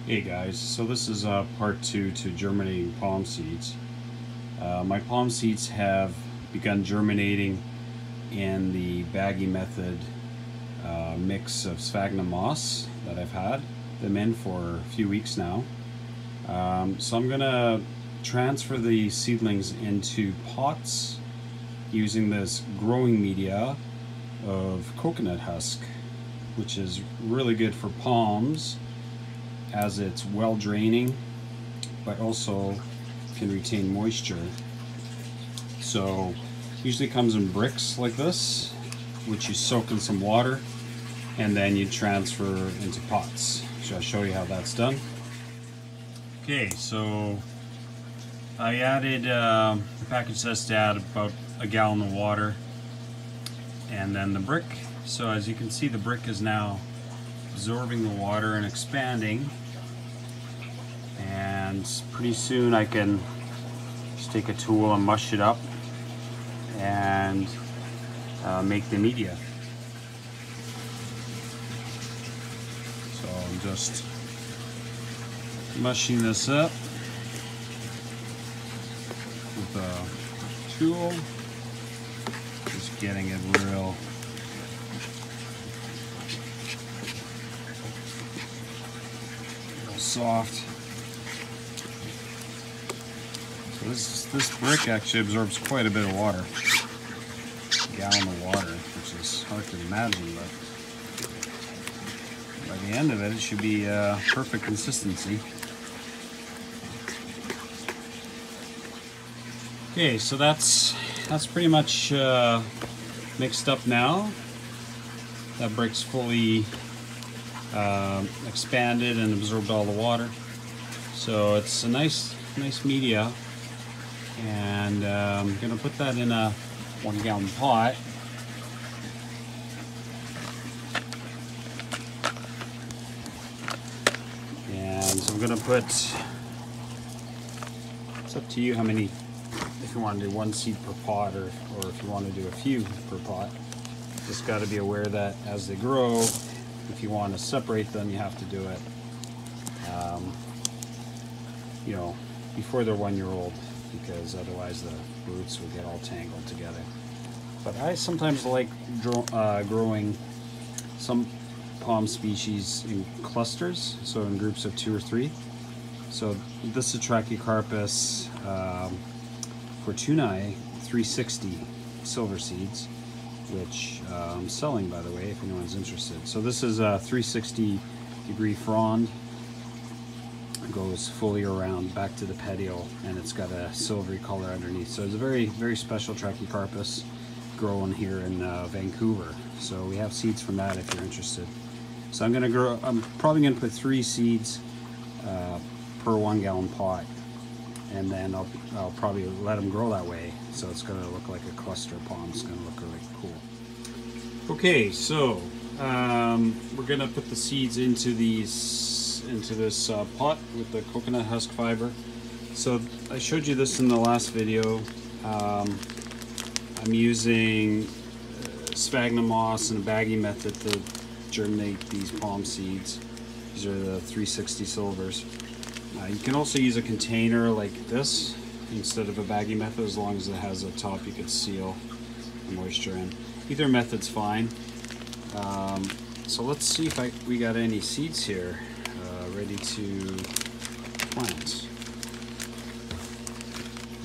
Hey guys, so this is part 2 to germinating palm seeds. My palm seeds have begun germinating in the baggy method mix of sphagnum moss that I've had them in for a few weeks now. So I'm going to transfer the seedlings into pots using this growing media of coconut husk, which is really good for palms as it's well draining, but also can retain moisture. So usually comes in bricks like this, which you soak in some water and then you transfer into pots. So I'll show you how that's done. Okay, so I added, the package says to add about a gallon of water and then the brick. So as you can see, the brick is now absorbing the water and expanding, and pretty soon I can just take a tool and mush it up and make the media. So I'm just mushing this up with a tool, just getting it real soft. So this brick actually absorbs quite a bit of water, a gallon of water, which is hard to imagine, but by the end of it, it should be perfect consistency. Okay, so that's pretty much mixed up now. That brick's fully expanded and absorbed all the water, so it's a nice media. And I'm gonna put that in a 1 gallon pot. And so I'm gonna put, it's up to you how many, if you want to do 1 seed per pot or if you want to do a few per pot. Just got to be aware that as they grow, if you want to separate them, you have to do it you know, before they're 1 year old, because otherwise the roots will get all tangled together. But I sometimes like growing some palm species in clusters, so in groups of 2 or 3. So this is Trachycarpus Fortunae 360 silver seeds, which I'm selling, by the way, if anyone's interested. So this is a 360 degree frond. It goes fully around back to the petiole, and it's got a silvery color underneath. So it's a very special Trachycarpus growing here in Vancouver. So we have seeds from that if you're interested. So I'm probably gonna put 3 seeds per 1 gallon pot, and then I'll probably let them grow that way. So it's gonna look like a cluster of palms. It's gonna look really cool. Okay, so we're gonna put the seeds into this pot with the coconut husk fiber. So I showed you this in the last video. I'm using sphagnum moss and a baggy method to germinate these palm seeds. These are the 360 silvers. You can also use a container like this instead of a baggy method, as long as it has a top you could seal the moisture in. Either method's fine. So let's see if we got any seeds here ready to plant.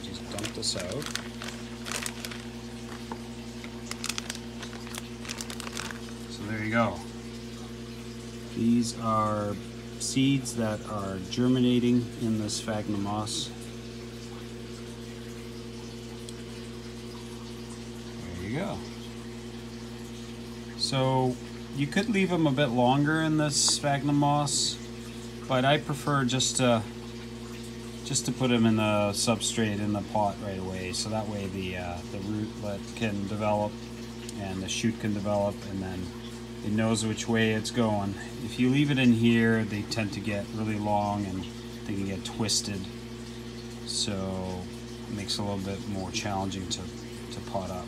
Just dump this out. So there you go. These are seeds that are germinating in the sphagnum moss. There you go. So you could leave them a bit longer in this sphagnum moss, but I prefer just to put them in the substrate in the pot right away, so that way the rootlet can develop and the shoot can develop, and then it knows which way it's going. If you leave it in here, they tend to get really long and they can get twisted, so it makes it a little bit more challenging to pot up.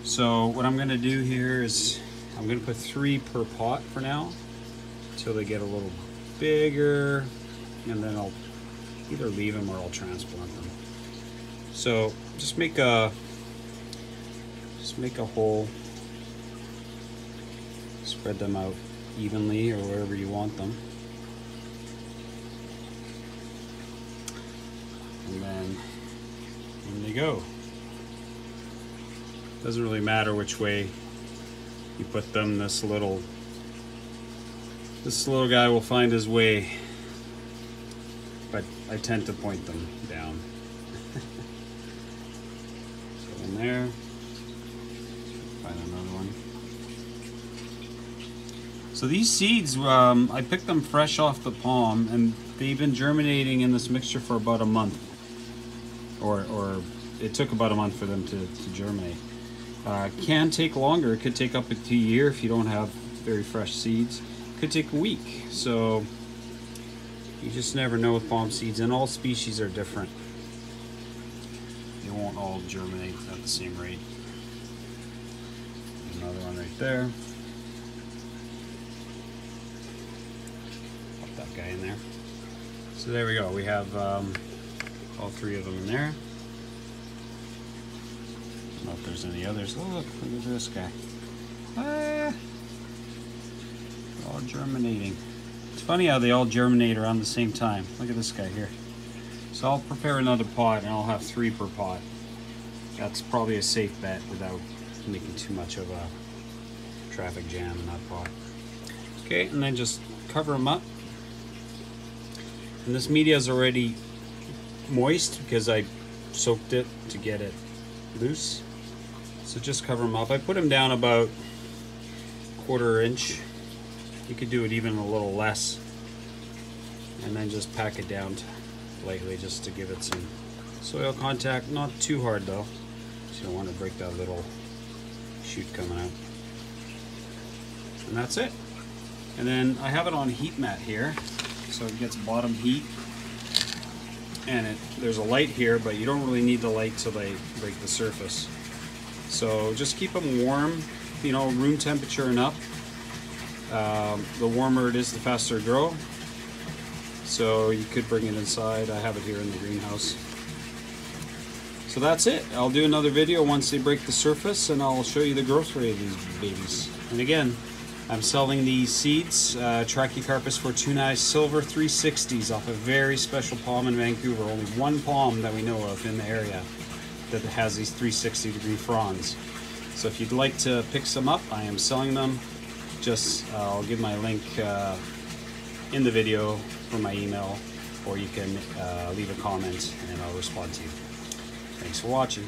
So what I'm going to do here is I'm going to put 3 per pot for now until they get a little bigger, and then I'll either leave them or I'll transplant them. So just make a hole, spread them out evenly or wherever you want them, and then in they go. Doesn't really matter which way you put them. This little guy will find his way, but I tend to point them down. So in there, find another one. So these seeds, I picked them fresh off the palm, and they've been germinating in this mixture for about a month, or it took about a month for them to germinate. Can take longer. It could take up to a year if you don't have very fresh seeds. It could take a week. So you just never know with palm seeds, and all species are different. They won't all germinate at the same rate. Another one right there. Pop that guy in there. So there we go. We have all three of them in there. I don't know if there's any others. Oh, look at this guy. All germinating. It's funny how they all germinate around the same time. Look at this guy here. So I'll prepare another pot, and I'll have 3 per pot. That's probably a safe bet without making too much of a traffic jam in that pot. Okay, and then just cover them up. And this media is already moist because I soaked it to get it loose. So just cover them up. I put them down about 1/4 inch. You could do it even a little less, and then just pack it down lightly just to give it some soil contact. Not too hard though, so you don't want to break that little shoot coming out. And that's it. And then I have it on heat mat here, so it gets bottom heat. And there's a light here, but you don't really need the light till they break the surface. So just keep them warm, you know, room temperature and up. The warmer it is, the faster it grows. So you could bring it inside. I have it here in the greenhouse. So that's it. I'll do another video once they break the surface, and I'll show you the growth rate of these babies. And again, I'm selling these seeds, Trachycarpus fortunae Silver 360s, off a very special palm in Vancouver. Only one palm that we know of in the area that has these 360-degree fronds. So if you'd like to pick some up, I am selling them. Just I'll give my link in the video for my email, or you can leave a comment and I'll respond to you. Thanks for watching.